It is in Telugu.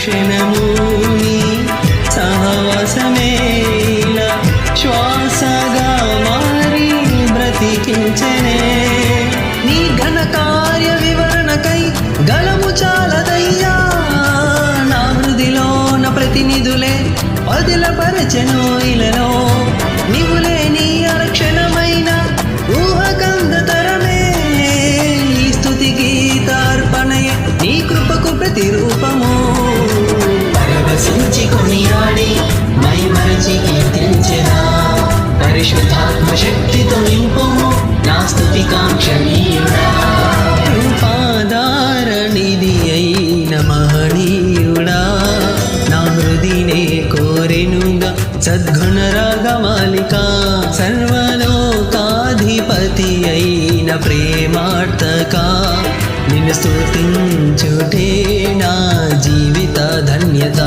క్షణము నీ సహవాసమేలా శ్వాసగా మారి బ్రతికించనే నీ ఘన కార్య వివరణకై గలము చాలదయ్యా నా హృదిలోన ప్రతినిధులే వదిలపరచెను ఇలలో నీవులే నీ అరక్షణమైన ఊహకందతరమే ఈ స్తుతి గీతార్పణయే నీ కృపకు ప్రతిరూపము పరవశించి కొనియాడి మైమరచి కీర్తించెదా పరిశుద్ధాత్మ శక్తితో నింపుము నా స్తుతి కాంక్షణీయుడా రూపాధారణిది అయిన మహనీయుడా నా హృదినే కోరెనుగా సద్గుణ రాగమాలిక సర్వలోకాధిపతి అయిన ప్రేమార్థక నిన్ను స్తుతించుటే నా జీవిత ధన్యత.